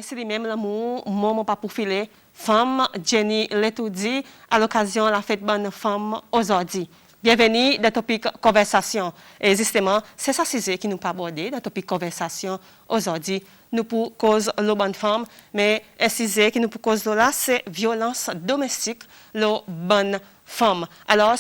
aussi lui-même l'amour, moment pas pour filer. Femme, Jenny Letoudi, à l'occasion de la fête bonne femme aujourd'hui. Bienvenue dans le topic conversation. Et justement, c'est ça sujet qui nous pas abordé dans le topic conversation aujourd'hui. Nous pour cause la bonne femme, mais un sujet qui nous pour cause là, c'est violence domestique, la bonne femme. Alors,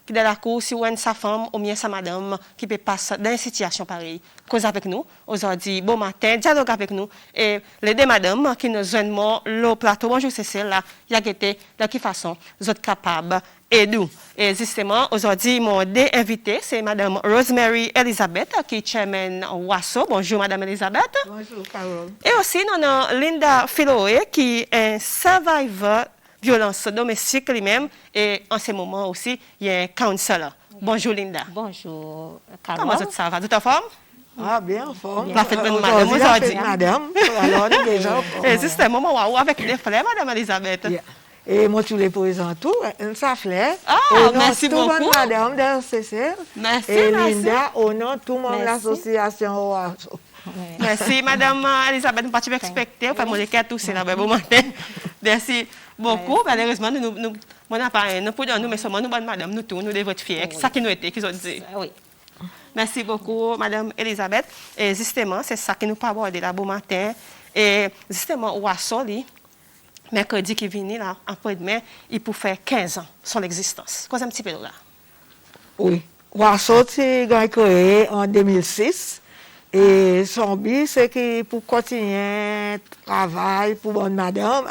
qui dans la cour, si on sa femme ou bien sa madame qui peut passer dans une situation pareille, cause avec nous aujourd'hui, bon matin, dialogue avec nous. Et les deux madames qui nous joignent le plateau, bonjour Cécile, là, il y a été de quelle façon vous êtes capables et nous. Et justement, aujourd'hui, mon deux invités, c'est madame Rosemary Elizabeth, qui est chairman WASO. Bonjour madame Elizabeth. Bonjour Carole. Et aussi, nous avons Linda Philoé, qui est un survivor violence domestique lui-même et en ce moment aussi il y a un counselor. Bonjour Linda. Bonjour Carole. Comment ça va? Tout en forme? Ah, bien en forme. La fête bonne madame aujourd'hui. Madame, alors nous déjà en forme. Et c'est un moment waouh avec des fleurs, madame Elisabeth. Yeah. Et moi, tous les présents, tout, ça fleur. Ah, merci beaucoup. Tout madame de CCR. Merci, et merci. Linda, au nom de tout le monde de l'association OASO. Merci, madame Elisabeth. Nous ne pouvons pas expecter. Enfin, mon équipe tous, c'est là, bon matin. Merci beaucoup. Malheureusement, nous n'avons pas nous pour nous, mais seulement nous, madame, nous tous, nous devons être fiers. C'est ça qui nous était, qu'ils ont dit. Oui. Merci beaucoup, madame Elisabeth. Et justement, c'est ça qui nous pas aborder là, bon matin. Et justement, Ouassoli, mercredi qui vient là, après-demain, il peut faire 15 ans son existence. Quoi un petit peu là? Oui. Ouasso, c'est créé en 2006. Et son but, c'est que pour continuer le travail pour bonne madame,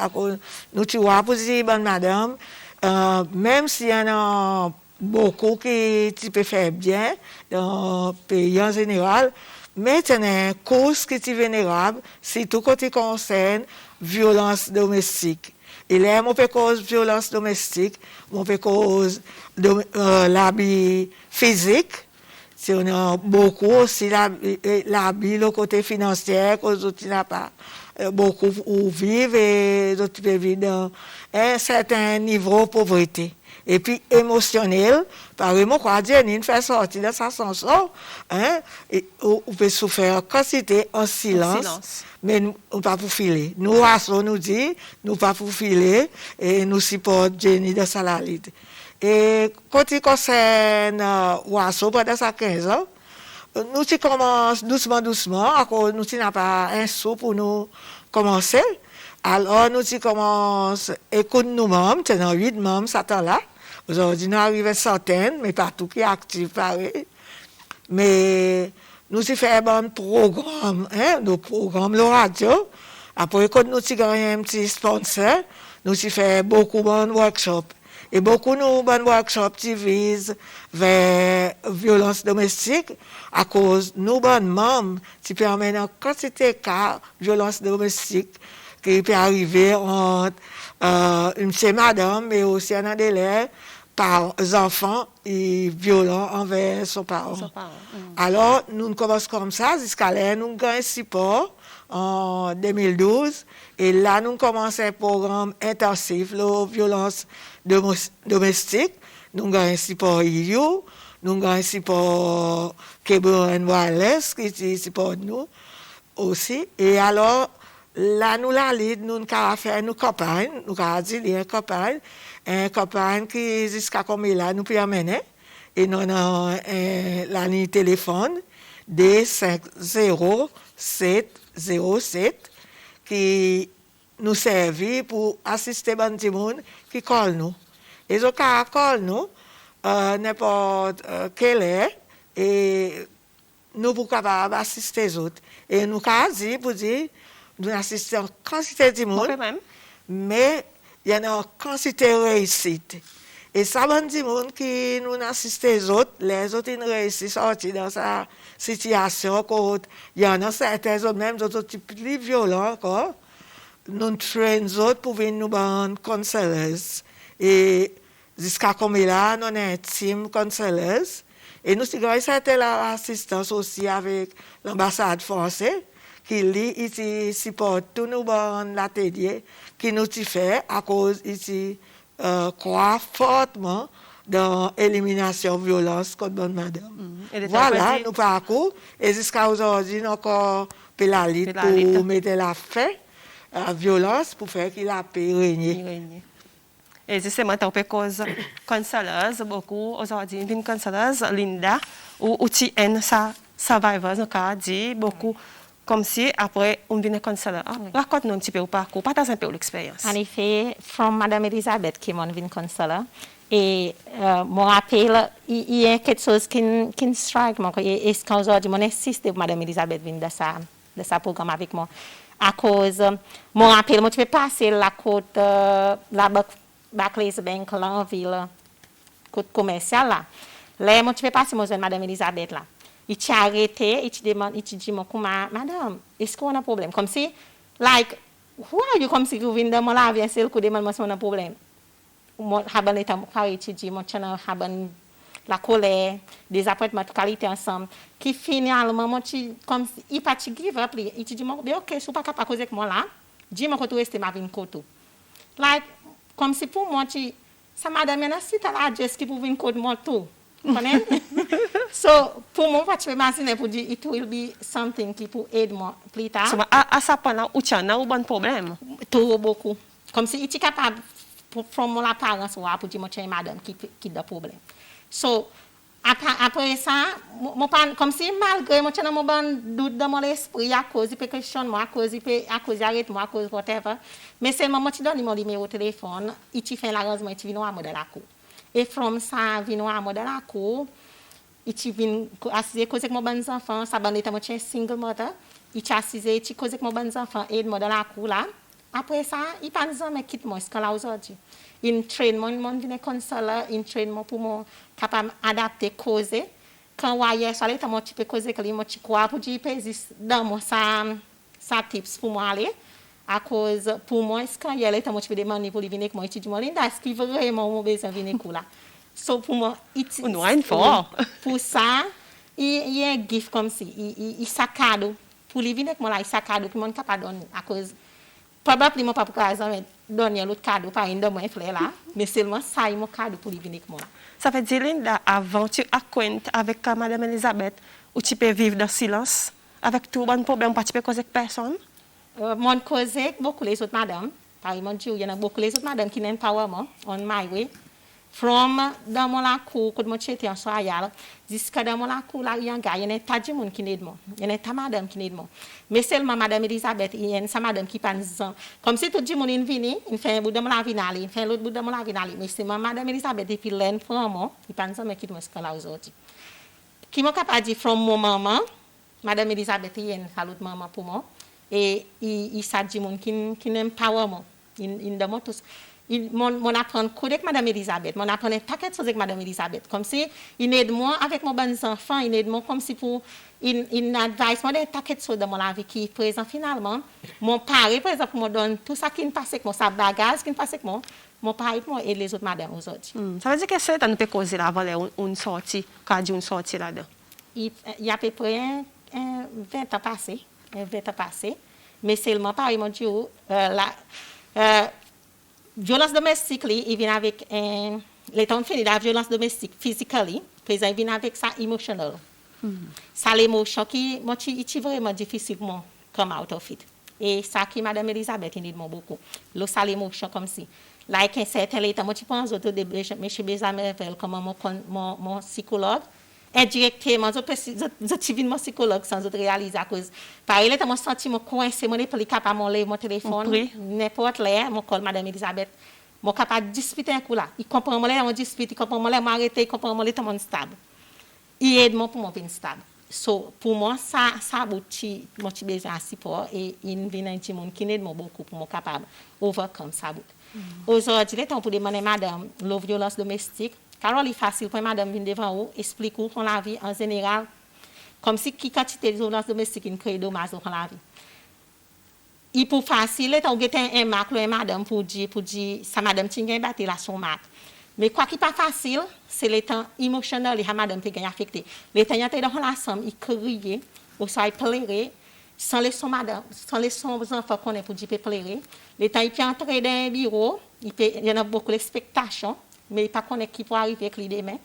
nous tu vois, pour dire bonne madame, même s'il y en a beaucoup qui peuvent faire bien dans le pays en général, mais il y a une cause qui est vulnérable, c'est tout côté concerne violence domestique. Et là, on peut cause violence domestique, on peut cause l'habit physique. Si on a beaucoup aussi l'habit, le côté financier, que d'autres n'ont pas beaucoup où vivre et d'autres peuvent vivre dans un certain niveau de pauvreté. Et puis émotionnel, par exemple, quand Jenny fait sortir de sa chanson, on peut souffrir quantité en silence. Mais nous ne pas pour filer. Nous, nous dit, nous pas pour filer et nous supportons Jenny de sa lutte. Et quand il concerne Ouasso pendant sa 15 ans, nous commençons doucement, nous n'avons pas un sou pour nous commencer. Alors nous commençons, écoute nous-mêmes, nous avons 8 membres, ça là. Aujourd'hui, nous arrivons à centaines, mais pas tout qui est actif, pareil. Mais nous faisons un programme, nos programmes, le radio. Après, quand nous avons un petit sponsor, nous faisons beaucoup de workshops. Et beaucoup de nos workshops qui visent vers violence domestique à cause de nos bonnes membres qui permettent une quantité de cas de violence domestique qui peut arriver entre une madame, mais aussi un délai par enfants et violents envers son parent. Alors, nous commençons comme ça, jusqu'à là, nous avons un support en 2012, et là, nous commençons un programme intensif, la violence domestique. Nous avons un support EU, nous avons un support Cable Wireless, qui supporte nous aussi. Et alors, là, nous avons fait une campagne, nous avons dit une campagne qui, jusqu'à comme là, nous peut amener. Et nous avons la ligne téléphone D50707 qui nous servent pour assister les gens qui collent nous. Et ce cas collent nous, n'importe quelle heure, et nous pouvons capables d'assister les autres. Et nous avons dit pour dire, nous assistons à quantité de monde, mais il y a une quantité de réussite. Et ça veut dire que nous assistons les autres ils réussissent à sortir dans sa situation. Il y en a certains autres, même d'autres types plus violents encore. Nous traînons les autres pour venir nous rendre conseillers. Et jusqu'à comme là, nous avons un team conseillers. Et nous avons certaine assistance aussi avec l'ambassade française qui supporte tous nos l'atelier qui nous fait à cause ici. Croire fortement dans l'élimination de la violence contre madame. Voilà, nous parcours. Et jusqu'à aujourd'hui, nous avons fait la lutte pour mettre la fin. violence pour faire qu'il a pu régner. Et justement, tu peux cause consoleuse beaucoup aujourd'hui, une consoleuse Linda ou tu es sa survivor, donc dit beaucoup comme si après on vient consoler. Raconte-nous un petit peu au parcours, partage un peu l'expérience. En effet, from Madame Elisabeth qui m'en vient consoler. Et mon rappel, il y a quelque chose qui strike moi. Est-ce qu'aujourd'hui, mon insiste pour Madame Elisabeth vient de sa programme avec moi. À cause, mon rappel, moi, tu peux passer la côte, la Barclays Bank, là, en ville, côte commerciale, là. Là, moi, tu peux passer, moi, Madame Elisabeth, là. Il t'a arrêté, il te demande, il te dit, Madame, est-ce qu'on a un problème? Comme si, like, who are you? Comme si vous venez de moi là, bien sûr, que demande, moi, on a un problème. Moi, haben l'état étudié, moi, haben la colère, des appartements de qualité ensemble, qui finalement, moi, comme il pas give up, il te dit, ok, je suis pas capable de causer avec moi là, dis-moi que tu restes ma vie côté. Like, comme si pour moi, ça madame, il y a si tu as l'adresse qui pour venir côté moi tout. So, pour moi, je peux imaginer pour dire, it will be something qui peut aider moi plus tard. So, à ce point-là, où tu as un bon problème? Tout beaucoup. Comme si il est capable from mon apparence pour dire que madame qui a problème. So après ça comme si malgré moi j'ai un doute dans mon esprit à cause il peut questionner à cause arrête moi à cause whatever mais c'est moment tu donne mon numéro de téléphone il te fait l'arrangement il vient à moi de la cour et from ça vient à moi de la cour il te vient assiser cause avec mon bon enfant ça ban état moi single mother il te assiser il cause avec mon bon enfant aide moi de la cour là. Après ça, il pas jamais quitte moi ce que là aujourd'hui. Il train moi vient consoler, il train moi pour moi capable adapter causer. Quand voyait ça là moi tu peux causer que moi tu crois pour dire existe dans moi ça tips pour moi aller à cause pour moi ce quand il y a là moi tu peux demander pour venir avec moi tu dis moi Linda est-ce qu'il veut vraiment mon besoin venir là. So pour moi pour ça il y a un gift comme si il saccade pour lui venir avec moi là il saccade pour moi capable donner à cause probablement pas pour exemple donner l'autre cadeau par une de moi frère là mais seulement ça il mon cadeau pour lui venir avec moi. Ça veut dire Linda avant tu acquaintes avec madame Elisabeth ou tu peux vivre dans silence avec tout bon problème pas tu peux causer avec personne. Mon causer beaucoup les autres madame par exemple il y en a beaucoup les autres madame qui n'aiment pas moi on my way from dans mon la cour quand moi j'étais en soirée jusqu'à dans mon la cour là il y a un gars il y a pas de monde qui n'aide moi il y a ta madame qui n'aide moi mais seulement madame Elisabeth il y a sa madame qui pense comme si tout le monde est venu il fait un bout de la vinale il fait l'autre bout de la vinale mais c'est madame Elisabeth depuis l'année pour moi il pense mais qui moi ce que là aujourd'hui qui m'a capable dire from mon maman madame Elisabeth il y a une salut maman pour moi et il s'agit monde qui n'aime pas moi il demande tous mon apprendre avec madame Elisabeth mon apprendre un paquet de choses avec madame Elisabeth comme si il aide moi avec mon bon enfant il aide moi comme si pour il advise moi des paquet de choses dans mon vie qui présent finalement mon père par exemple me donne tout ça qui me passe avec moi ça bagage qui me passe avec moi mon père moi et les autres madame aujourd'hui. Ça veut dire que c'est on peut causer là avant une sortie quand une sortie là-dedans. Il y a à peu près 20 ans passé mais seulement par mon Dieu la violence domestique, il vient avec l'état fini la violence domestique physically, puis il vient avec ça émotionnel. Ça l'émotion qui moi c'est vraiment difficile pour moi come out of it. Et ça qui madame Elisabeth il dit beaucoup. Le ça l'émotion comme si like un certain état moi tu penses autour de monsieur Bézamervel comme mon psychologue indirectement je suis mon psychologue sans autre réaliser à cause par il était mon sentiment coincé mon pas capable mon mon téléphone n'importe là mon call madame Elisabeth mon capable discuter un coup là il comprend moi on dispute il comprend moi m'arrêter il comprend moi l'état mon stable il aide moi pour mon bien stable so pour moi ça bouti moi j'ai besoin de support et il vient un petit monde qui aide moi beaucoup pour moi capable overcome ça aujourd'hui l'état pour demander madame la violence domestique car il est facile pour madame venir devant vous expliquer qu'on la vie en général comme si qui quantité de violence domestique qui crée dommage dans la vie il pour facile est on un marque le madame pour dire ça madame tient battre la son marque mais quoi qui pas facile c'est le temps émotionnel et madame peut gagner affecté les temps y a dans la somme il crier ou soit pleurer sans les son madame sans les son enfants qu'on est pour dire pleurer les temps il peut entrer dans un bureau il y en a beaucoup d'expectations mais pas connaître qui peut arriver avec l'idée demain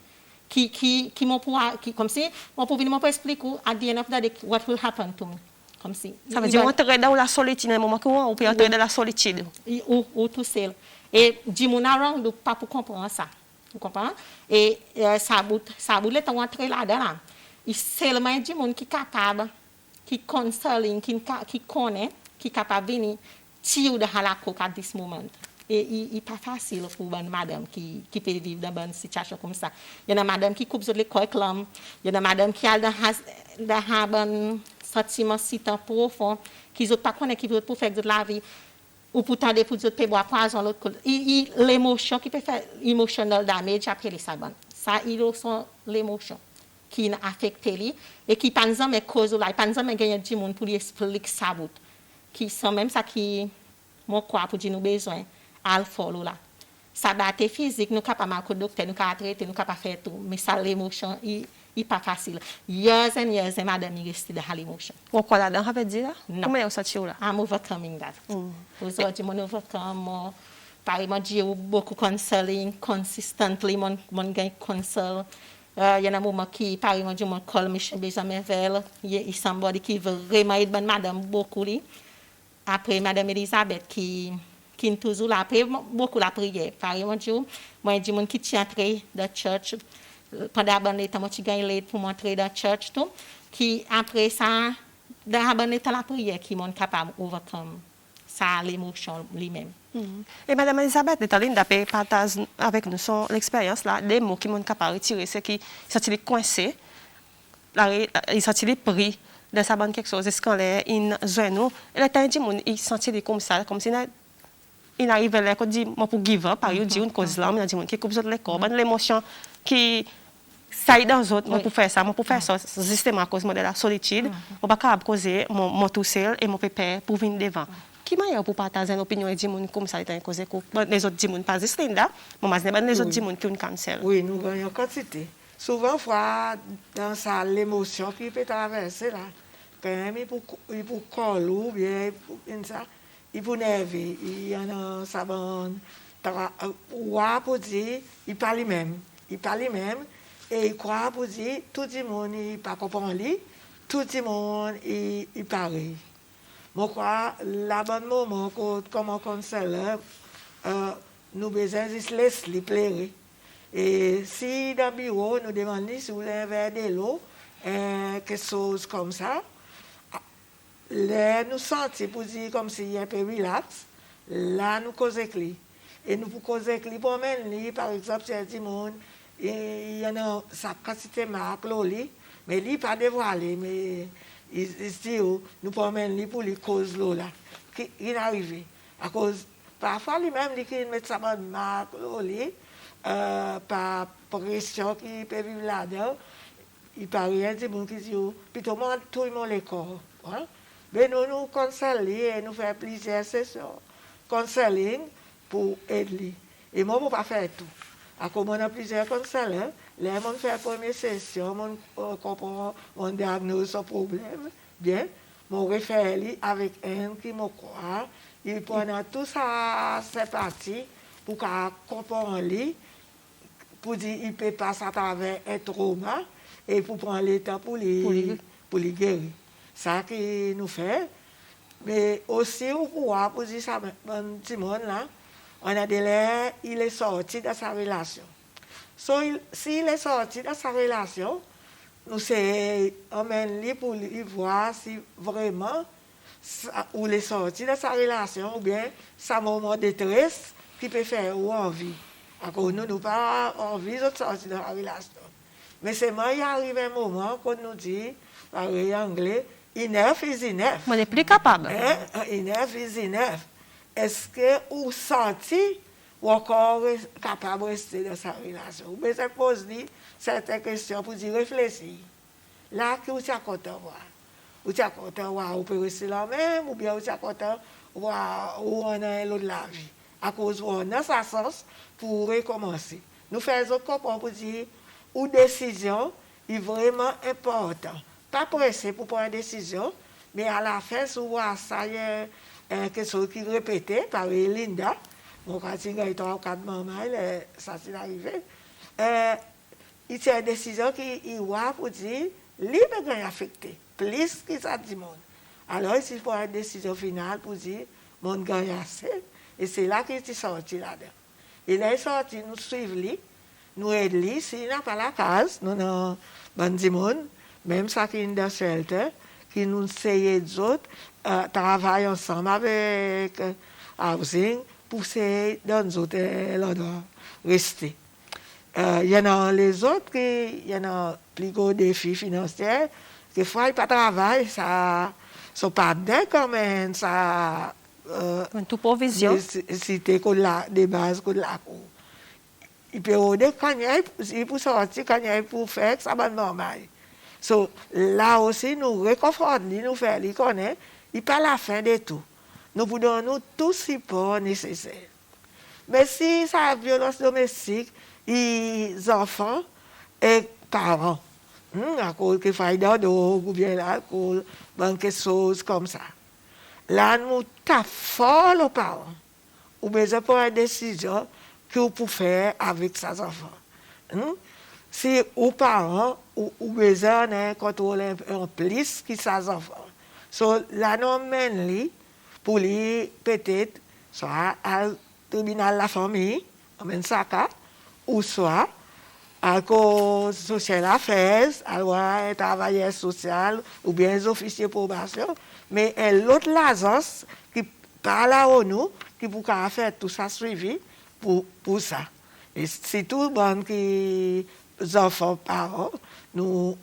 qui m'ont pour qui comme si mon pour venir m'en expliquer at the end of the day what will happen to me comme si. Ça veut dire entrer dans la solitude, dans le moment où on peut entrer dans la solitude. Ou tout seul. Et du monde around pas pour comprendre ça. Vous comprenez? Et ça bout les temps entrer là-dedans. Il seulement du monde qui est capable, qui consoling, qui connaît, qui est capable de venir tirer de la coque à ce moment. Et il n'est pas facile pour une madame qui peut vivre dans une situation comme ça. Il y a une madame qui coupe sur l'école, il y a une madame qui a un sentiment si tant profond, qui ne pas connaître qui veut pour faire de la vie, ou pour tendre pour dire boire poison l'autre côté. L'émotion qui peut faire emotional damage après les sabannes. Ça, il sont l'émotion qui affecte lui et qui par exemple cause là, par exemple gagner du monde pour lui expliquer ça bout. Qui sont même ça qui mon quoi pour dire nous besoin al follow là. Ça date physique nous capable marquer docteur nous capable traiter nous capable faire tout mais ça l'émotion il pas facile. Years and years et madame il reste dans l'émotion. Pourquoi là-dedans, ça veut dire là? Non. Comment vous sortez là? I'm overcoming that. Aujourd'hui, mon overcome, par exemple, j'ai beaucoup counseling, consistently, mon gain console. Il y a un moment qui, par exemple, je me call Michel Béjamével, il y a somebody qui veut vraiment aider madame beaucoup. Après, madame Elisabeth qui est toujours là. Après, beaucoup la prière. Par exemple, moi, je dis qui tient entrer dans la church. Pendant le temps, je gagne pour m'entrer dans la church. Qui, après ça, dans la prière, qui est capable d'overcome ça, l'émotion lui-même. Et Madame Elisabeth, Netaline, d'après partage avec nous son expérience là, des mots qui sont capables de retirer, c'est qu'ils sont coincés, ils sont pris de sa bonne quelque chose, est-ce qu'on est in zone, et le temps ils sont comme ça, comme si il arrive là, qu'on dit, moi pour give up, par exemple, dit une cause là, il dit, qui coupe les corps, l'émotion qui ça y est dans les autres, moi pour faire ça, justement à cause de la solitude, je ne peux pas causer mon tout seul et mon pépère pour venir devant. Qui m'a pour partager l'opinion et dire comme ça, il cause les autres disent pas juste là, mais les autres disent qui ont cancel. Oui, nous gagnons quantité. Souvent, dans ça, l'émotion qui peut traverser là, quand même, il peut coller ou bien ça, il peut nerver, il y en a ça bonne, ou pour dire, il parle lui-même, et il croit pour dire, tout le monde n'est pas comprendre lui, tout le monde est pareil. Je crois la bonne moment comme un conseiller, nous besoin de laisser plaire. Et si dans le bureau, nous demandons si vous avez un verre de l'eau, quelque chose comme ça, là, nous sentons pour dire comme s'il y a un peu relax, là, nous causons avec lui. Et nous pouvons causer avec lui pour mener, par exemple, si il monde, il y a sa quantité de marque, mais lui, pas dévoilé, mais il dit, nous pouvons mener pour les causes là, qui est arrivé. À cause, parfois, lui-même, il met sa bonne marque, par pression qui peut vivre là-dedans, il paraît un monde qui dit, plutôt tout le monde les corps. Mais nous conseillons et nous faisons plusieurs sessions conseilling pour aider. Et moi, je ne peux pas faire tout. À cause on a plusieurs conseillers, là, on fait la première session, on comprend, on diagnose son problème, bien, on réfère avec un qui me croit, il prend tout ça, c'est parti, pour qu'on comprenne lui, pour dire qu'il peut passer à travers un trauma, et pour prendre le temps pour les guérir. C'est ça qu'il nous fait. Mais aussi, pour dire ça, mon petit monde là, on a des l'air, il est sorti de sa relation. S'il est sorti de sa relation, nous emmène pour lui voir si vraiment ou il est sorti de sa relation ou bien sa moment de détresse qui peut faire ou envie. Nous n'avons pas envie de sortir de la relation. Mais c'est moi, il arrive un moment qu'on nous dit, par anglais, enough is enough. On est plus capable. Enough is enough. Est-ce que vous sentez ou encore capable de rester dans sa relation? Vous pouvez poser certaines questions pour dire réfléchir. Là, que vous êtes content de voir. Vous êtes content de voir, vous pouvez rester là même, ou bien vous êtes content de voir où on a l'autre la vie. À cause où on a sa sens pour recommencer. Nous faisons comprendre pour dire, une décision est vraiment importante. Pas pressé pour prendre une décision, mais à la fin, souvent, ça y est quelque chose qui est répété par Linda. Mon quartier est en cas de maman, ça s'est arrivé. Il y a une décision qui est pour dire, lui, il est affecté, plus que ça du monde. Alors, il faut une décision finale pour dire, mon gagne assez. Et c'est là qu'il est sorti là-dedans. Et là, il est sorti, nous suivons lui, nous aidons lui. S'il n'a pas la case, nous avons des gens, même ça qui est dans le shelter, qui nous essayent d'autres, travaillent ensemble avec Housing pour essayer dans d'autres endroits rester. Il y en a les autres il y en a plus gros défis financiers. Des fois, ils ne travaillent, ça sont pas dedans quand même, ça. Tout provision. C'était des bases que la cour. Il peut quand il peut sortir, quand il peut faire, ça va normal. So, là aussi, nous réconfortons, nous faisons, il connaît, il pas la fin de tout. Nous vous donnons tout support nécessaire. Mais si ça violence domestique, les enfants et parents, à cause qu'il faille d'eau, ou bien l'alcool, quelque chose comme ça. Là, nous tapons fort les parents. Ou besoin pour une décision que vous pouvez faire avec ces enfants. Si aux parents, ou besoin d'un contrôle en plus que ces enfants. So, là, nous menons pour lui, peut-être, soit à tribunal la famille, ou soit à cause social affaires, à travailleur social, ou bien les officiers de probation, mais l'autre l'agence qui parle à nous, qui peut faire tout ça suivi pour ça. Et c'est tout bon qui les enfants parents, nous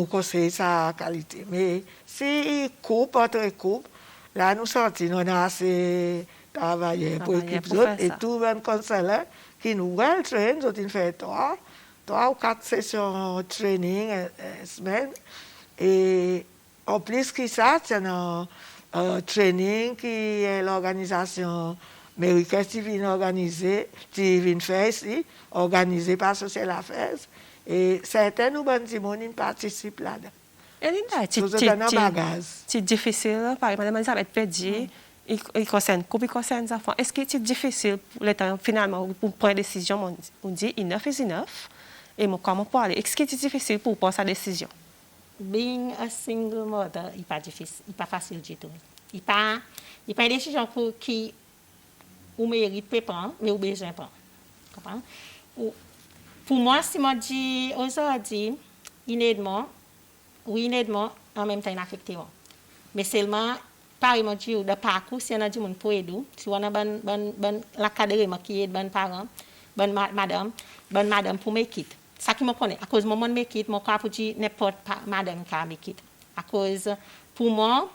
conseillons sa qualité. Mais si coupe entre coupe, là nous sortons, on a assez travaillé pour l'équipe autres et tout le conseiller qui nous well train, nous fait 3 ou 4 sessions de training semaine. Et en plus que ça, c'est un training qui est l'organisation américaine qui vient organiser, qui vient faire ici, organisée par Social Affairs. Et certains nous participent là-dedans. C'est difficile, par exemple, Mme Elisabeth Peddy, il concerne les enfants. Est-ce que c'est difficile pour l'État, finalement, pour prendre une décision, on dit enough is enough, et comment pour aller? Est-ce que c'est difficile pour prendre sa décision? Being a single mother, il n'est pas difficile, il n'est pas facile du tout. Il n'est pas une décision qui ou mérite de prendre, mais ou besoin de prendre. Pour moi, si je dis aujourd'hui, inéditement, en même temps, inaffectément. Mais seulement, par exemple, de parcours, si on a dit mon pour aider, si on a l'académie qui est bon parent, bonne madame pour me quitter. Ça qui me connaît. À cause de mon me quitte, mon cas pour dire n'importe madame qui me quitte. À cause, pour moi,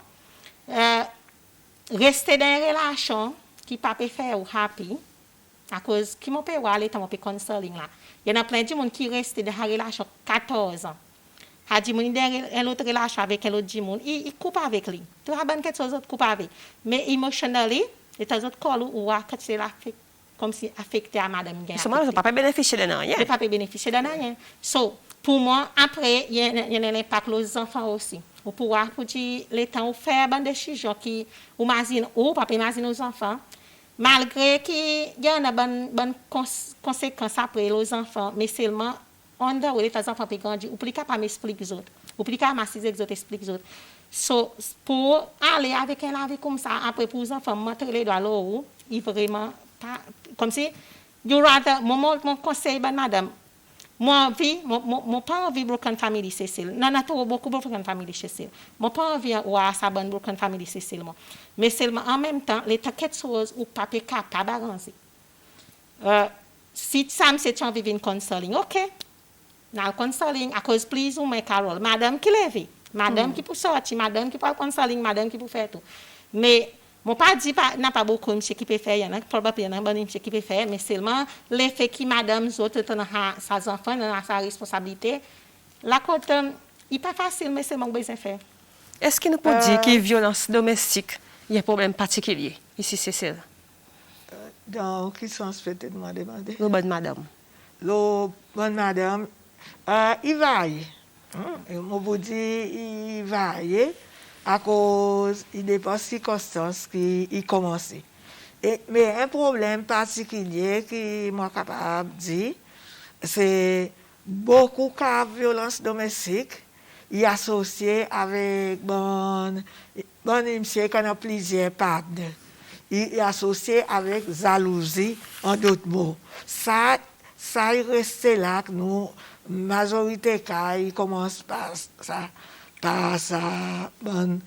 rester dans une relation qui ne peut pas faire ou happy, à cause qui m'a pas aller dans mon counseling là. Il y en a plein de gens qui restent dans une relation 14 ans. Il dit mon dans une autre relation avec un autre monde, il coupe avec lui. Tu as bien quelque chose coupe avec. Mais emotionally, et t'as autres call ou que c'est là comme si affecté à madame Gain. Ça ne peut pas bénéficier de rien. Ne pas bénéficier de rien. So, pour moi, après, il y a un impact aux enfants aussi. Pour pouvoir dire les temps où faire des décisions qui ou imagine ou pas imaginer aux enfants. Malgré qu'il y a une bonne conséquence après les enfants, mais seulement on doit les enfants peuvent grandir, ou plus capable m'expliquer les autres, ou plus capable m'assiser les autres, expliquer les autres. So, pour aller avec un avis comme ça, après pour les enfants, montrer les doigts là-haut, il vraiment pas, comme si, mon conseil, madame, moi, pas envie de broken family, Cécile. Non, non, beaucoup de broken family, Cécile. Moi, pas envie de ça bonne broken family, Cécile. Mais seulement en même temps, les quelque chose ou pas capable d'avancer. Si ça me c'est envie de counseling, ok. Dans le counseling, à cause plus ou moins Carole, madame qui lève, madame qui peut sortir, madame qui peut counseling, madame qui peut faire tout. Mais mon pas dit n'a pas beaucoup de monsieur qui peut faire, il y en a probablement bon monsieur qui peut faire, mais seulement l'effet qui madame autres dans ses enfants, dans sa responsabilité, la côte il pas facile mais seulement besoin faire. Est-ce qu'il nous peut dire que violence domestique, il y a un problème particulier ici Cécile? Dans quel sens peut-être demander? Le bon madame. Le bon madame, il varie. Je vous dis, il varie à cause des circonstances qui commencent. Mais un problème particulier que moi capable de dire, c'est beaucoup de violence domestique y associée avec bon, monsieur, qu'on a plusieurs partenaires. Il est associé avec jalousie, en d'autres mots. Ça il reste là que nous, majorité cas, il commence par ça, bonne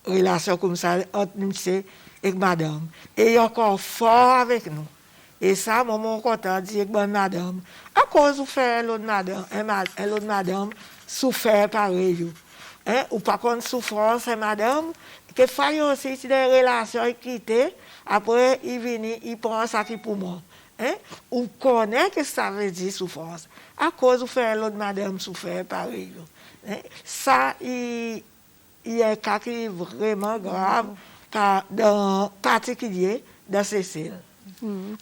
relation comme ça entre monsieur et madame. Et il est encore fort avec nous. Et ça, mon content dit que bonne madame, à cause où fait l'autre madame, l'autre madame souffert pareil. Hein? Ou par contre, souffrance, madame, que faille aussi si des relations quittées, après, il vient, il prend ça qui pour moi. Hein? Ou connaît que ça veut dire souffrance. À cause où fait l'autre madame souffert pareil. Hein? Ça, il y a un cas qui est vraiment grave, dans particulier dans Cécile.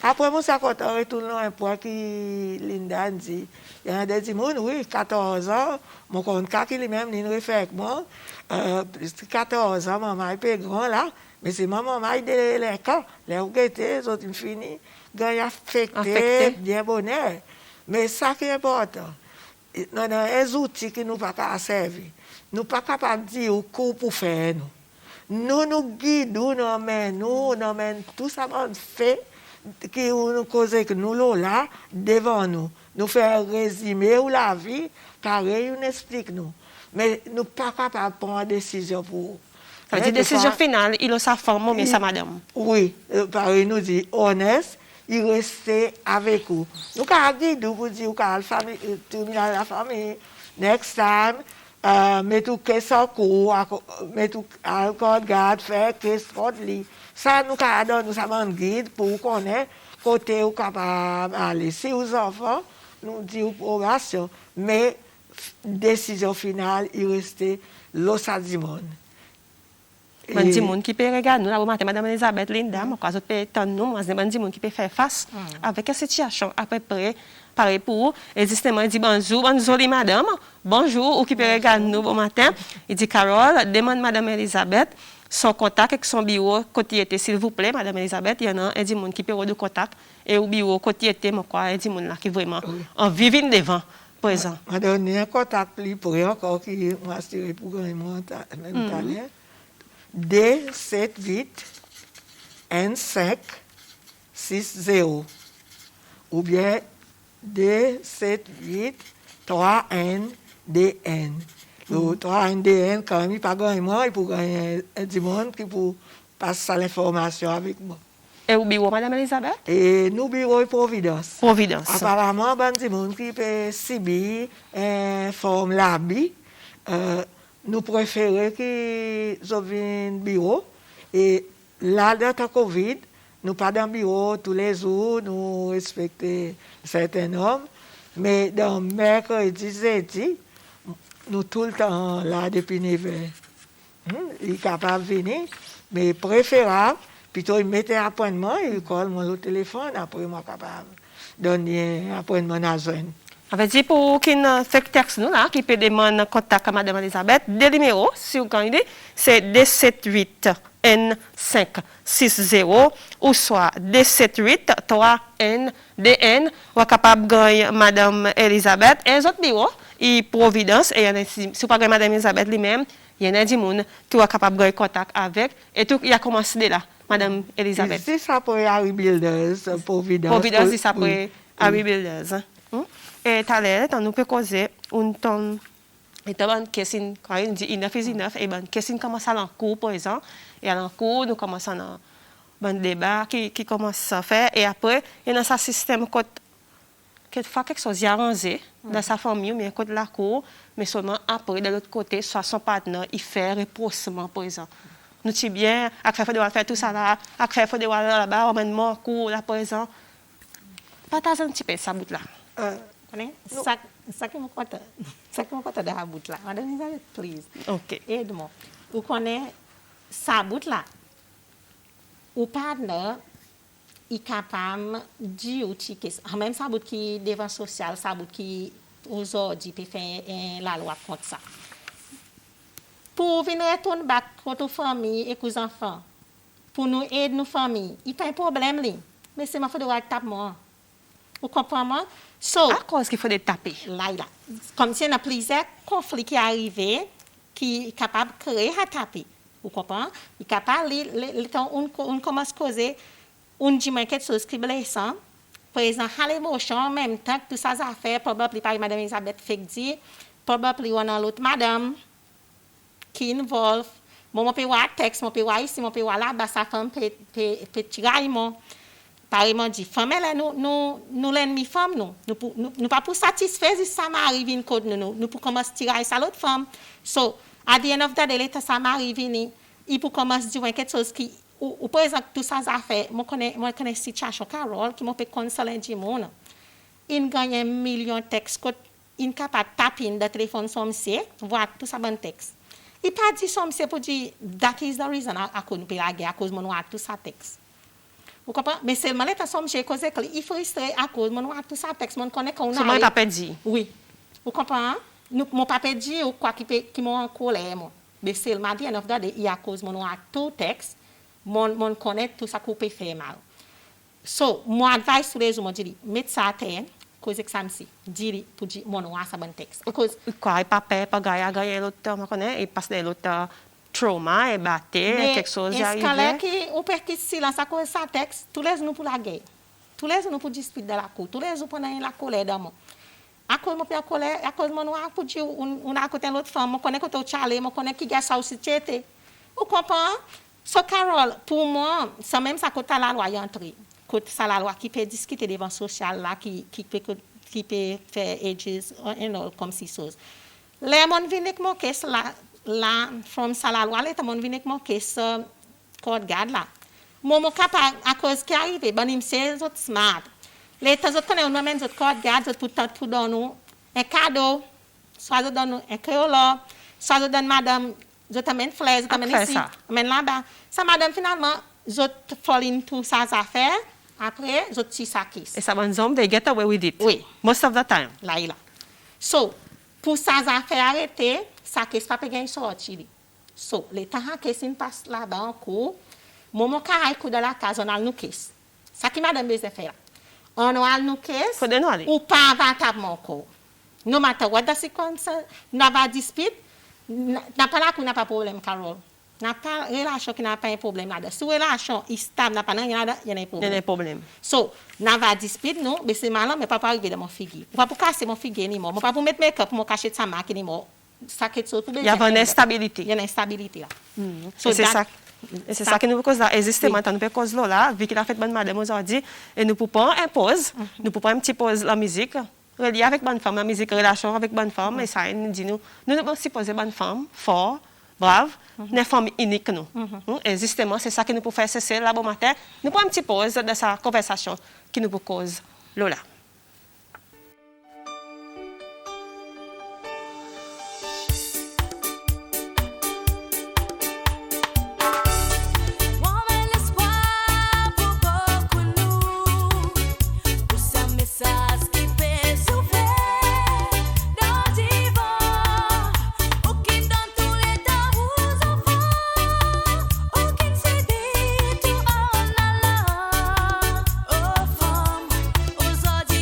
Après, moi, ça compte retourner un point qui Linda dit. Il y a des gens, oui, 14 ans, mon compte qui lui-même, il refait avec moi. 14 ans, maman est grand là, mais c'est maman qui est les cas. Les les autres, ils finissent, gagnent affecté, bien bonheur. Mais ça qui est important, nous avons des outils qui nous pas servir. Nous ne sommes pas capables de dire quoi pour faire. Nous guidons, nous amènons tout ça qu'on fait, qui nous cause que nous là devant nous. Nous faisons un résumé de la vie, pareil, nous explique nous. Mais nous ne sommes pas capables de prendre une décision pour. Ça dit décision finale, il a sa femme, mais sa madame. Oui, pareil, nous dit honnête, il reste avec vous. Nous avons dit, nous disons que la famille, next time, mais tout qu'est-ce mais tout alcool, garde, faire qu'est-ce qu'on lit. Ça, nous avons nous avons un guide pour connaître côté où capable d'aller. Si aux enfants, nous disons probation, mais décision finale, il restait l'ossa du monde. Man di moun qui peut regarder nous là matin madame Elisabeth Linda moi quand peut attendre nous moi man di moun qui peut faire face avec une situation à peu près pareil pour et justement il dit bonjour madame bonjour ou qui peut regarder nous bon matin il dit Carole demande madame Elisabeth son contact avec son bureau côté était s'il vous plaît madame Elisabeth il y en a un dit moun qui peut de contact et au bureau côté était moi quoi dit moun là qui vraiment en vivant devant présent madame un contact plus pour encore qui m'a assuré pour même talent D78 N5 60 ou bien D78 3N DN. Le 3N DN, quand même, il pas gagné moi, il peut gagner du monde qui peut passer l'information avec moi. Et au bureau, madame Elisabeth? Et nous, bureau Providence. Providence. Apparemment, il y a des gens qui peuvent subir une forme l'habit. Nous préférons qu'ils viennent au bureau. Et là, dans le Covid, nous pas dans le bureau tous les jours, nous respectons certains normes. Mais dans mercredi, jeudi, nous tout le temps là depuis 9 heures. Il est capable de venir, mais préférable, plutôt il mettait un appointement, il colle mon téléphone, après moi capable de donner un appointement à joindre. Avait dit pour qui fait texte nous là qui peut demander contact à madame Elisabeth, deux numéros si vous connaissez, c'est D78 N560 ou soit D78 3N DN ou capable gagner madame Elisabeth et les autres bureaux et Providence et si vous pas gagner madame Elisabeth lui-même, il y en a des gens qui sont capables de gagner contact avec et tout il a commencé de là madame Elisabeth. C'est ça pour Harry Builders Providence. Providence c'est ça pour Harry Builders. Et tout à l'heure, nous pouvons causer un temps. Et quand il dit 9 is enough, et ben, qu'est-ce qu'on commence à l'encours, par exemple. Et à l'encours, nous commençons un débat qui commence à faire. Et après, il y a un système qui fait quelque chose d'arrangé dans sa famille, mais côté la cour, mais seulement après, de l'autre côté, soit son partenaire, il fait reposement, par exemple. Nous sommes bien, après, il faut faire tout ça là, après, il faut aller là-bas, on met mon cours, là, par exemple. Partagez un petit peu ça bout là. Ça que me conte de la bout là. Madame Elisabeth, please. OK. Aide-moi. Vous connaissez ça bout là. Ou partenaire est capable de dire même ça bout qui devant social, ça bout qui aujourd'hui peut faire la loi contre ça. Pour venir retourner back contre famille et aux enfants, pour nous aider nos familles, il n'y a pas de problème là. Mais c'est ma faute de taper moi. Vous comprenez? So, à cause qu'il faut des taper. Là. Comme si on a plusieurs conflits qui arrivaient, qui est capable de créer rattraper. Vous comprenez? Il est capable, on commence à causer, on dit quelque chose qui est blessant. Par exemple, à l'émotion, en même temps que tout ça, ça fait, probablement, par Madame Elisabeth Fekdi, probablement, on a l'autre madame qui involve. Bon, on peut voir texte, on peut voir ici, on peut voir là, sa femme peut tirer moi. Par exemple, dit, femme, nous l'ennemi femme, nous pas pour satisfaire si ça m'arrive une code, nous pour commencer à tirer ça l'autre femme. So, at the end of the day, l'état ça m'arrive, il pour commencer à dire quelque chose qui, ou par exemple, tout ça, ça fait, moi connais situation Carole, qui m'a fait consoler du monde. Il gagne 1 million de textes, il est capable de taper dans le téléphone son monsieur, voir tout ça bon texte. Il pas dit son monsieur pour dire, that is the reason à cause de la guerre, à cause de mon tout ça texte. Vous comprenez? Mais seulement l'état son monsieur cause il faut rester à cause de mon tout ça texte, mon connaît qu'on a. Seulement il pas dit. Oui. Vous comprenez? Mon papa dit ou quoi qui m'ont en colère moi. Mais seulement dit en of that il y a cause mon tout texte, mon connaît tout ça qu'on peut faire mal. So, mon advice sur les hommes dit mettre ça à terre. Cause que ça me dit, dire pour dire mon nom ça bon texte. Because quoi papa pas gagner l'autre me connaît et passe l'autre trauma et battre quelque chose arrive. Est-ce que on peut que silence à cause ça texte tous les nous pour la guerre. Tous les nous pour dispute de la cour, tous les jours pour la colère dans moi. À cause mon père colère, à cause mon nom pour dire on a côté l'autre femme, on connaît que tu Charlie, on connaît qui gagne ça aussi tête. Vous comprenez? So Carole, pour moi, ça même ça côté la loi y entrer. Côté ça la loi qui peut discuter devant social là qui peut faire ages comme si chose. Les mon vient avec mon caisse là from ça la loi les mon vient avec mon caisse code garde là. Mon capable à cause qui arrive ben il c'est autres smart. Les temps autres connaît on même autres code garde pour donner un cadeau, soit je donne un créole, soit je donne madame je t'amène fleurs, je t'amène ici, amène là-bas. Ça madame finalement je fall into ça affaire. Après, je tire sa caisse. Et ça va nous they get away with it. Oui. Most of the time. Là. So, pour ça faire arrêter, sa caisse pas gagner sortir. So, les temps que c'est passe là-bas en cours, mon carré coup de la case on a nous caisse. Ça qui madame besoin faire. On a nous caisse. Faut de nous aller. Ou pas avantage mon corps. No matter what the circumstance, n'a pas dispute, n'a pas là qu'on n'a pas problème Carole. N'a pas relation qui n'a pas un problème là-dedans. Si relation est stable, n'a pas il y a un problème. Il y a un problème. So, n'a pas dispute non, mais c'est malin, mais pas arriver dans mon figure. Pas pour casser mon figure ni moi, pas pour mettre make-up pour me cacher de sa marque ni moi. Ça quelque chose pour il y a une instabilité. Il y a une instabilité là. So, c'est ça. Et c'est ça qui nous cause là. Exister maintenant, nous peut cause là, vu qu'il a fait bonne madame aujourd'hui, et nous pouvons imposer, nous pouvons un petit pause la musique, relier avec bonne femme, la musique, relation avec bonne femme, et ça, nous dit nous devons supposer bonne femme, fort, brave, une femme unique nous. Et justement, c'est ça qui nous peut faire cesser là bon matin. Nous prenons un petit pause de sa conversation qui nous peut cause Lola. Aujourd'hui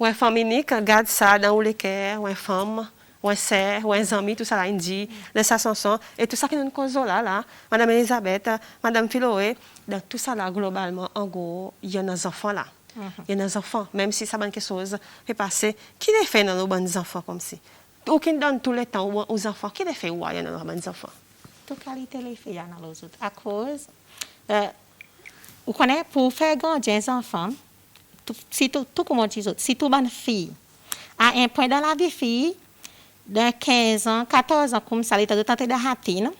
une femme unique, garde ça dans le cœur, une femme, une sœur, un ami, tout ça là, il dit, les chansons, et tout ça qui nous cause là, Madame Elisabeth, Madame Philoé, dans tout ça là, globalement, en gros, il y a nos enfants là. Il y a nos enfants, même si ça bonne quelque chose peut passer, qui les fait dans nos bons enfants comme ça? Ou qui donne tout le temps aux enfants, qui les fait ou il y a dans nos bons enfants? Toute qualité les filles dans les autres. À cause, vous connaissez, pour faire grandir les enfants, si tout comme on dit, si tout bonne fille, à un point dans la vie fille, de 15 ans, 14 ans, comme ça, il est tenté de rapine,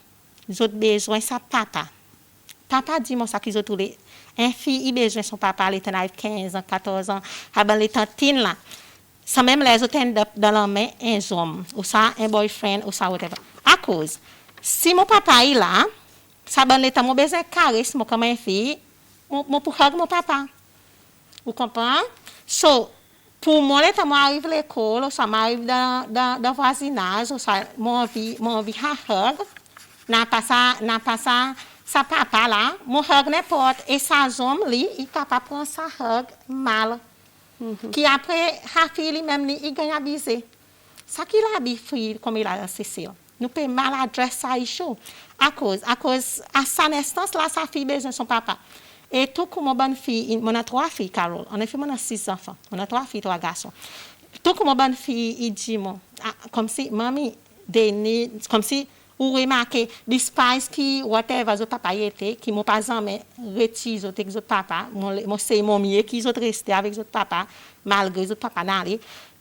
ils ont besoin de sa papa. Papa dit moi ça qu'ils ont tous les un fille il besoin son papa il a 15 ans 14 ans avant les tantines là ça même les autres dans la main un homme ou ça un boyfriend ou ça whatever à cause si mon papa est là ça ben l'état mon besoin caresse moi comme une fille mon pour hug mon papa vous comprenez so pour moi l'état moi arrive à l'école ou ça m'arrive dans voisinage ou ça mon vie hug n'a pas ça sa papa là, mon hug n'importe, et sa homme, lui, il papa prend sa hug mal. Qui après, sa fille lui-même, il gagne à biser. Ça qu'il a bifri, comme il a Cécile. Nous pouvons maladresse ça, chaud. À cause, à sa naissance, là, sa fille besoin de son papa. Et tout comme bonne fille, on a 3 filles, Carole. En effet, on a 6 enfants. On a 3 filles, 3 garçons. Tout comme bonne fille, il dit, comme si, mamie, comme si, ou remarquer des spies qui whatever autres papa était qui m'ont pas jamais retiré autres papa mon c'est mon mieux qui autres resté avec autres papa malgré autres papa d'aller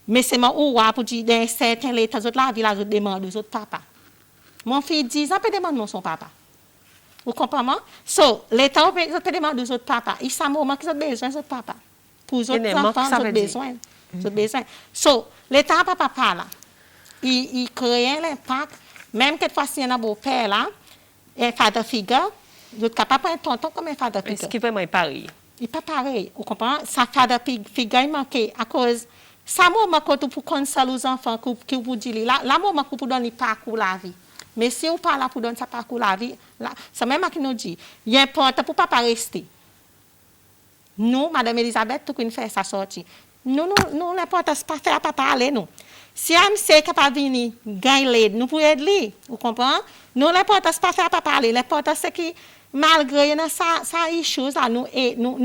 mais c'est mon ou pour dire dans certain l'état autres la vie la autres demande aux autres papa mon fils 10 ans peut demander son papa vous comprenez so l'état peut demander aux autres papa il ça moment qu'ils ont besoin aux autres papa pour aux autres enfants ils ont besoin so l'état papa là il crée l'impact même quelquefois si on a beau père là, un father figure, vous êtes capable de prendre tonton comme un father figure. Est-ce qu'il est vraiment pareil? Il n'est pas pareil, vous comprenez? Sa father figure il manque à cause ça moment quand pour conseiller aux enfants que vous dites là moment pour donner parcours la vie. Mais si on parle pour donner ça parcours la vie, là c'est même qui nous dit, il est important pour papa rester. Nous madame Elisabeth tout qu'on fait ça sortie. Nous l'important c'est pas faire papa aller nous. Si MC est capable de venir gagner nous pouvons aider, vous comprenez? Nous, l'important, ce n'est pas faire papa parler. L'important, c'est que malgré ça, choses là, nous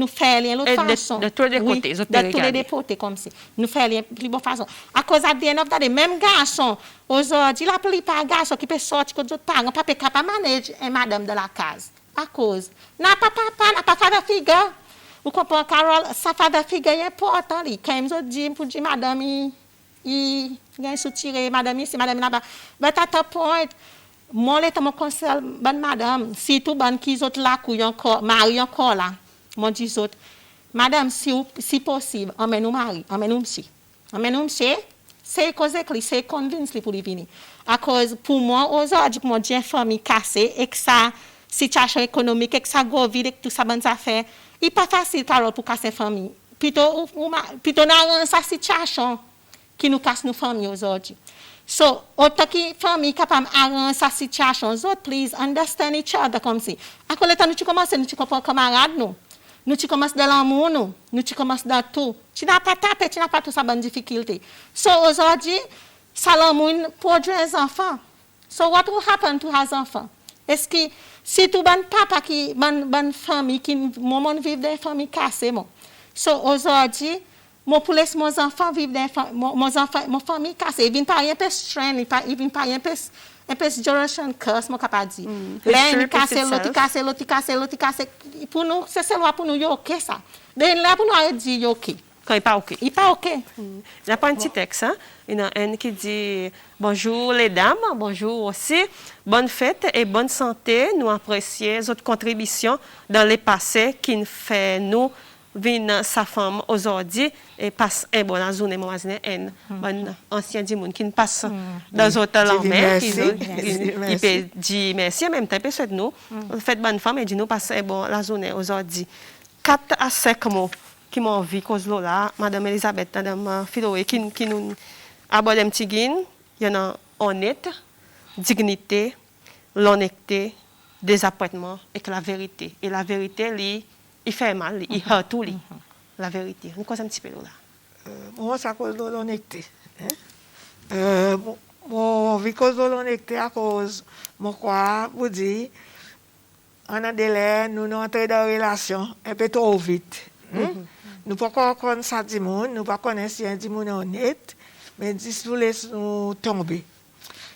faisons l'autre façon. De tous les côtés, de tous les côtés, comme ça. Nous faisons de plus bonne façon. À cause de même garçon, aujourd'hui, la plupart des garçons qui peuvent sortir comme d'autres parents, pas capable de manager une madame de la case. À cause. N'a pas papa, n'a pas faire de figure. Vous comprenez, Carole? Ça fait de figure important. Quand ils ont dit, pour dire madame, il gagne soutiré madame c'est madame là-bas but at a point moi l'état mon conseil bonne madame si tout bonne qui autres là couille encore mari encore là mon dit autres madame si possible emmène-nous mari emmène-nous monsieur c'est cause que c'est convince pour lui venir à cause pour moi aujourd'hui pour moi j'ai famille cassée et que ça situation économique et que ça go vide tout ça bonne affaire il pas facile pour casser famille plutôt dans sa situation qui nous casse nos familles aujourd'hui. So, autant que famille capable d'arranger sa situation, please understand each other comme ça. À quoi le temps nous commençons, nous comprendre camarades nous commençons dans l'amour nous commençons dans tout. Tu n'as pas tapé, tu n'as pas tout ça bonne difficulté. So aujourd'hui, ça l'amour produit les enfants. So what will happen to his enfants? Est-ce que si tout bon papa qui bonne famille qui moment vivre dans une famille cassée moi. So aujourd'hui pour laisser mes enfants vivre dans mon famille cassée. Ils viennent pas un peu strain, ils viennent pas un peu generation curse, moi capable dire. L'un l'autre casse. Pour nous, c'est cela pour nous ok ça. Là pour nous dire ok. Quand il pas ok. Il pas ok. Il y a pas un petit texte hein. Il y en a un qui dit bonjour les dames, bonjour aussi, bonne fête et bonne santé. Nous apprécions votre contribution dans les passés qui nous fait nous vient sa femme aujourd'hui et passe un bon journée moisine un ancien du monde qui ne passe dans autres langues qui peut dire merci en même temps peut souhaiter nous faites bonne femme et dit nous passe un bon la journée aujourd'hui 4 à 5 mots qui m'ont vu cause là madame Elisabeth madame Philoé qui nous aborde un petit guin il y en a honnête dignité l'honnêteté désappointement et que la vérité et la vérité il fait mal, il hurt tout, la vérité. On cause un petit peu là. Moi, c'est à cause de l'honnêteté. Mon vie cause de l'honnêteté à cause, mon quoi, vous dire, en un délai, nous entrons dans une relation un peu trop vite. Nous ne pouvons pas connaître ça du monde, nous ne pouvons pas connaître si un du monde honnête, mais si nous laissons tomber.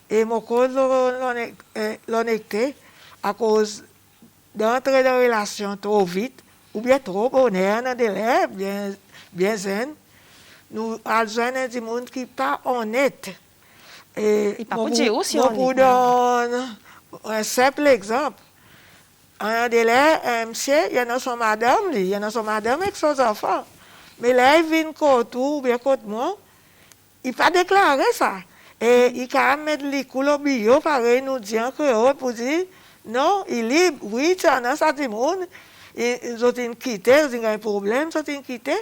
Et mon cause de l'honnêteté à cause d'entrer dans une relation trop vite, ou bien trop bonheur dans un délai, bien zen, nous avons des gens qui ne sont pas honnêtes. Et pas pour dire aussi on vous donne un simple exemple. Un délai, un monsieur, il y en a son madame, il y en a son madame avec ses enfants. Mais là, il vient contre ou bien contre moi, il n'a pas déclaré ça. Et il a mis les couleurs bio, pareil, nous dit en créole pour dire, non, il est libre, oui, tu en as ça du monde. Ils ont quitté, ils ont un problème, ils ont quitté.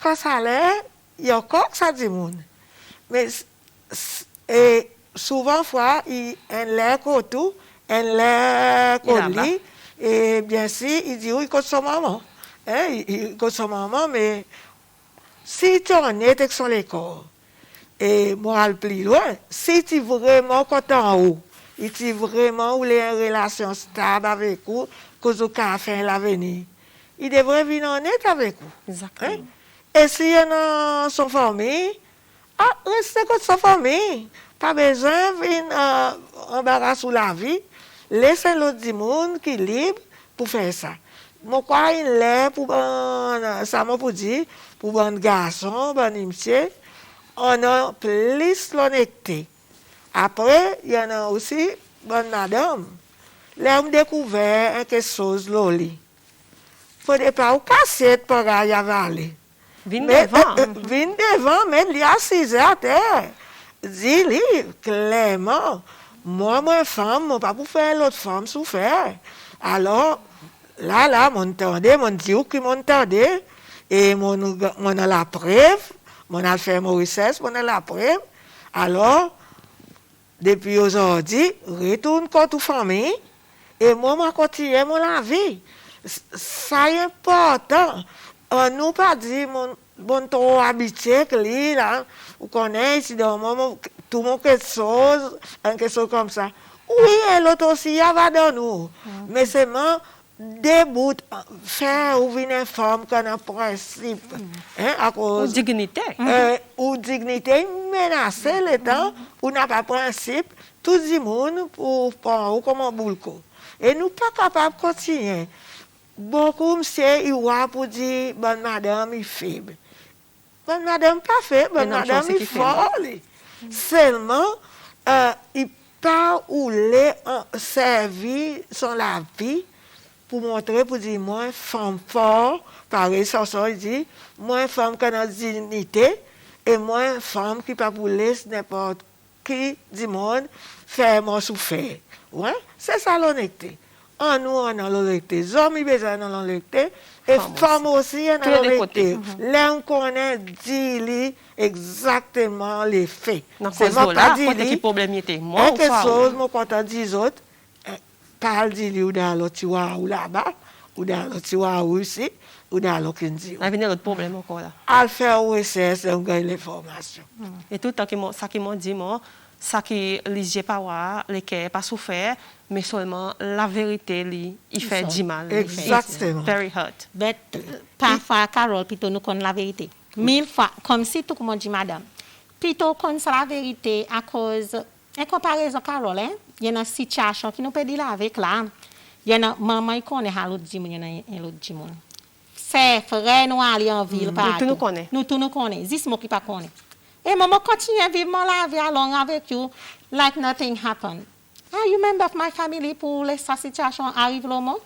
Quand ça l'est, il y a encore ça du monde. Mais et souvent, il y a un lait autour, un lait colis, et bien sûr, il dit oui, il compte son maman. Il compte son maman, mais si tu en es avec son école, et moral plus loin, si tu es vraiment content en haut, et tu es vraiment ou les relations stables avec vous, que vous avez fait l'avenir, il devrait venir en net avec vous. Exactement. Et si il y a son famille, restez comme sa famille. Pas besoin de embarrasser la vie. Laissez l'autre monde qui est libre pour faire ça. Moi, quoi, il est pour ça m'a pour dire, pour un garçon, un monsieur, on a plus l'honnêteté. Après, il y en a aussi, bonne madame. Là, on découvert quelque chose, Loli. Il ne faut pas casser pour y avaler. Vine devant. Vine devant, mais il y a 6 à terre. Dis-lui clairement, moi, femme, je ne pas pour faire l'autre femme souffrir. Alors, là, mon tendait, mon Dieu qui m'entendait, et mon a la preuve, mon a fait mon recherche, mon a la preuve. Alors, depuis aujourd'hui, retourne contre la famille, et moi, je continue mon vie. Ça est important. Nous pas dit, bon, trop habitué que lui, là, vous connaissez, dans le moment, tout le monde quelque chose comme ça. Oui, et l'autre aussi, il va dans nous. Mais c'est moi, debout, faire ou une femme qu'on a principe. À cause, Ou dignité. Ou dignité, menacer le temps, ou n'a pas principe, tout le monde pour prendre comme un boule. Et nous pas capables de continuer. Beaucoup monsieur il voit pour dire bonne madame est faible. Bonne madame pas faible, bonne madame est folle. Seulement il pas où les servir son la vie pour montrer pour dire moi femme fort, pareil ça il dit moi femme qui a dignité et moi femme qui pas pour laisser n'importe qui du monde faire mon souffrir. Ouais, c'est ça l'honnêteté. Nous, on a l'honnêteté. Les hommes, ils ont besoin de l'honnêteté. Et les femmes aussi, on a l'honnêteté. Là, on connaît, dit exactement les faits. C'est pas dire problème était. Moi, quelque chose, moi, quand on dit autres, parle dit ou dans l'autre ou là-bas, ou dans l'autre ou ici, ou dans l'autre dit. Il y a l'autre problème encore là. À faire recherche, on gagne l'information. Et tout le temps, ça qui m'a dit, moi, ça qui les pas les qui pas souffert, mais seulement la vérité, il fait du mal. Exactement. Very hurt. Mais parfois, Carole, plutôt nous connaissons la vérité. 1000 fois, comme si tout le monde dit madame. Plutôt connaissons la vérité à cause, en comparaison, Carole, il y a une situation qui nous peut dire avec là. Il y a une maman qui connaît à l'autre dimanche, il y a un autre dimanche. C'est frère, nous allons en ville. Nous tous nous connaissons. Nous tous nous connaissons. C'est ce qui pas connaît. Et maman continue à vivre la vie along avec you, like nothing happened. Are you member of my family pour laisser sa situation arrive le moment?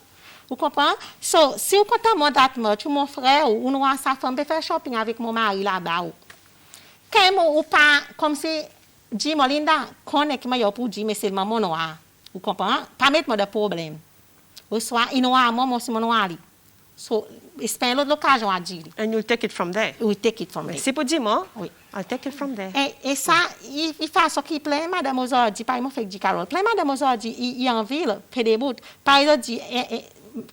Vous comprenez? So, si vous comptez that much, ou mon frère, ou nous avons sa femme, peut faire shopping avec mon mari là-bas. Quand ou pas, comme si, dis moi Linda, connaît qui m'a pour dire, mais c'est le maman noir. Vous comprenez? Pas mettre moi de problème. Ou soit, il noir, moi, c'est mon noir. So, c'est une autre occasion à dire. And you'll take it from there. We take it from there. C'est pour dire, moi, oui. I'll take it from there. Et ça, il fait ce qui plaît, madame aujourd'hui, par exemple, fait dit Carole, plein madame aujourd'hui, il en ville, fait des bouts, par exemple,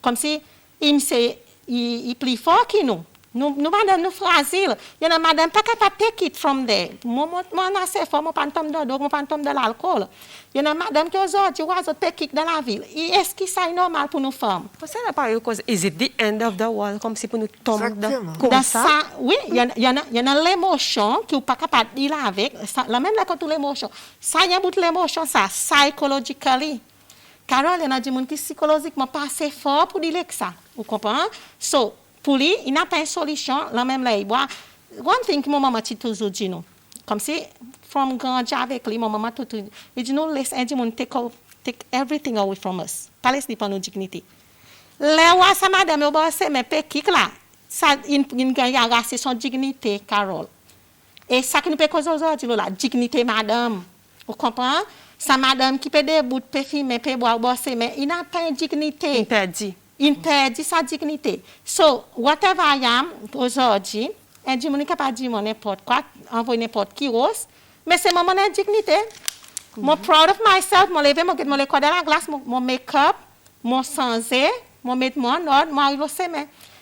comme si, il plus fort que nous. Nous madame nous fragile. Il y a madame pas capable de take it from there. Moi assez fort, moi pas tombe dans l'eau, moi pas tombe dans l'alcool. Il y a madame qui aujourd'hui oiseau take it dans la ville. Est-ce que ça est normal pour nous femmes? Você não parou cause is it the end of the world comme si pour nous tomber Exactement. comme ça. Oui, il y a l'émotion qui n'est pas capable de dealer avec. La même là quand l'émotion. Ça y a bout l'émotion ça psychologically. Carole, il y a des gens qui psychologiquement pas assez fort pour dire que ça. Vous comprenez? So, pour lui, il n'a pas une solution, la même là, il boit. One thing que mon maman dit toujours dit nous, comme si, from grandir avec lui, mon maman tout il dit nous, laisse un monde take everything away from us. Pas laisser pas nos dignités. Les rois, ça madame, au bas, c'est mes péquiques là. Ça, il gagne à raser son dignité, Carole. Et ça qui nous peut causer aujourd'hui, la dignité, madame. Vous comprenez? Ça, madame, qui peut debout, peut filmer, peut boire, bosser, mais il n'a pas une dignité. Interdit. Il perd sa dignité. So, whatever I am, aujourd'hui, un dieu n'est capable de dire n'importe quoi, envoyer n'importe qui rose, mais c'est mon dignité. Moi, proud of myself, moi, lever, moi, le code de la glace, mon make-up, mon sensé, mon mettre mon ordre, moi, il sait,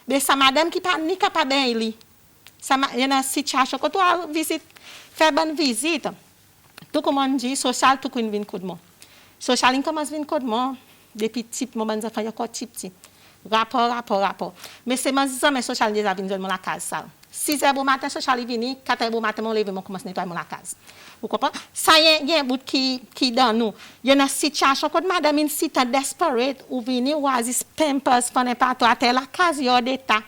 mais ça, madame, qui pas ni capable d'un lit. Ça, il y a une situation, quand tu as visite, faire bonne visite, tout comme on dit, social, tout comme une coup de moi. Social, il commence à venir coup de moi. Depuis petit, mon enfant, il y a encore petit. Rapport. Mais c'est mon disant, mais social déjà venu dans la case ça. 6h du matin, social est venu, 4h du matin, mon lever, mon commence à nettoyer la case. Vous comprenez? Ça y a un bout qui dans nous. Il y a une situation, quand madame une site desperate, ou vini oasis pampers, fane partout, à la case, il y a d'état.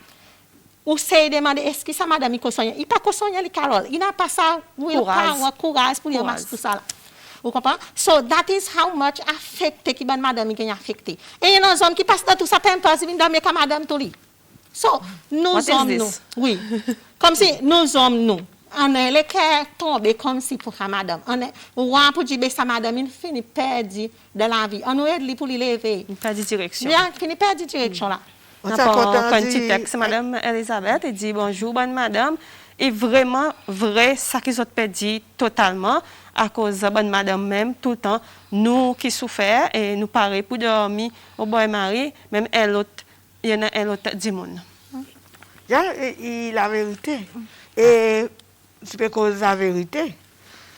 Ou c'est demander, est-ce que ça madame il soigne? Il pas soigne les Carole. Il n'a pas ça, courage pour dire tout ça là. Vous comprenez? So that is how much affecté qui ban madame qui est affecté. Et il y a des hommes qui passent dans tout ça pampers, ils viennent dormir comme madame tout lit. So nous hommes nous, oui, comme si nous hommes nous, on est les cœurs tombés comme si pour sa madame. On est roi pour dire sa madame il finit perdu de la vie. On nous aide pour lui lever. Il perd direction. Bien, finit perdu direction là. On a un petit texte, Madame Elisabeth, et dit bonjour, bonne madame. Et vraiment vrai, ça qu'ils ont perdu totalement à cause de bonne madame même, tout le temps, nous qui souffrons et nous paraît pour dormir au boy mari, même il y en a un autre du monde. Il la vérité. Et c'est pas cause de la vérité.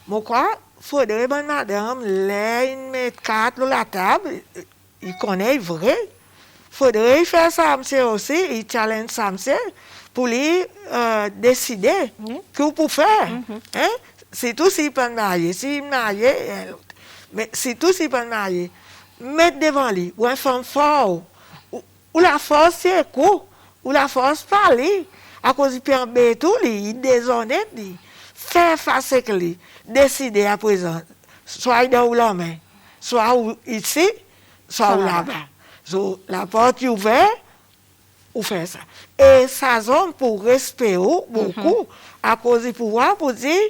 Moi, quoi, il faudrait, bonne madame, les mettre 4 sur la table, il connaît vrai. Il faudrait faire ça, monsieur aussi, il challenge ça, monsieur, pour lui décider ce qu'il peut faire. Hein? C'est tout s'il peut marier. S'il marié, mais c'est tout s'il peut marier. Mettre devant lui, ou une femme forte, ou la force c'est quoi, ou la force parler, à cause du père tout, il est déshonnête, faire face avec lui, décider à présent, soit dans la main, soit ici, soit là-bas. So, la porte est ouverte, ou faire ça. Et ça zone pour respecter beaucoup, à cause du pouvoir, pour dire,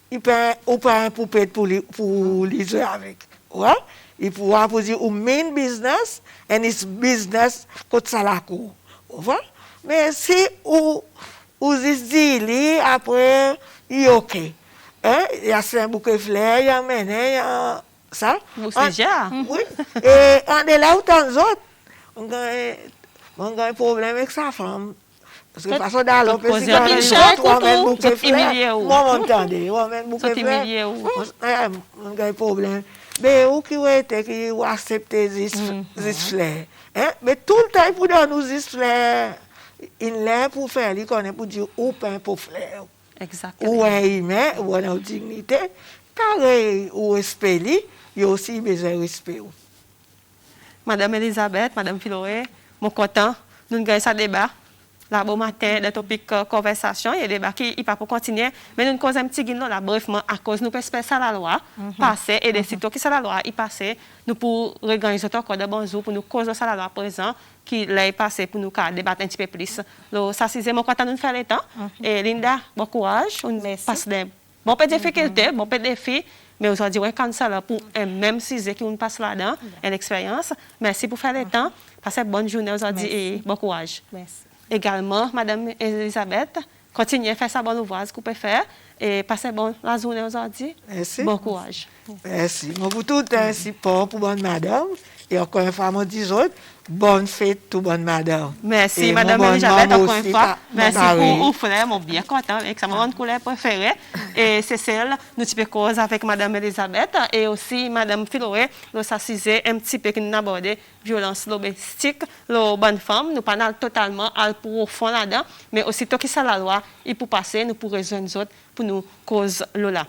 il peut pas un poupée pour les jouer avec. Ouais? Il pouvoir pour dire, ou main business, and it's business, comme ça la cour. Mais si ou dit, après, il est OK. Hein? Il y a un bouquet de fleurs, il y a un mené, il y a ça. Oui. Et en est là où tant d'autres, on a un problème avec sa femme. Parce que parce que dans l'autre, on a un bouquet de fleurs. Moi, m'entendez, on a un bouquet de fleurs. On a un problème. Mais où qui était qui accepte ces fleurs? Mais tout le temps, pour nous ces fleurs, il est pour faire, il connaît pour dire ou pain pour fleurs. Exactement. Ou un humain, ou une dignité. Pareil, ou respect, il y a aussi besoin de respect. Madame Elisabeth, Madame Filoré, mon content, nous avons ce débat. Là, bon matin, des topics conversation, il y a des débats qui ne peuvent pas continuer, mais nous avons un petit guide là, brièvement, à cause nous pouvons faire la loi, passer, et des sitôt qui sont la loi, il passe, nous pour organiser encore de bons jours, pour nous causer ça la loi présent, qui l'a passé pour nous débattre un petit peu plus. Donc, ça, c'est mon content de nous faire le temps. Et Linda, bon courage, on passe des bons peu de difficultés, bon peu de défis. Mais aujourd'hui, on est comme ça pour un même sujet qui nous passe là-dedans, une expérience. Merci pour faire le temps. Passez une bonne journée aujourd'hui et bon courage. Merci. Également, Madame Elisabeth, continuez à faire ça bonne ouvrage que vous pouvez faire et passez bonne la journée aujourd'hui. Merci. Bon courage. Merci. Moi, pour tout un support pour bonne madame Et encore une fois, je dis autres, bonne fête, tout bonne madame. Merci, Et Madame mon bonne Elisabeth, maman encore une aussi, fois. Merci mon mari. pour vous, frère, mon bien content avec sa maman couleur préférée. Et c'est celle, nous type cause avec Madame Elisabeth et aussi Madame Philoé, nous s'assiser un petit peu qui nous abordé violence domestique, la bonne femme, nous pas totalement à profond là-dedans, mais aussitôt que ça la loi, il peut passer, nous pour résoudre nous autres, pour nous cause Lola.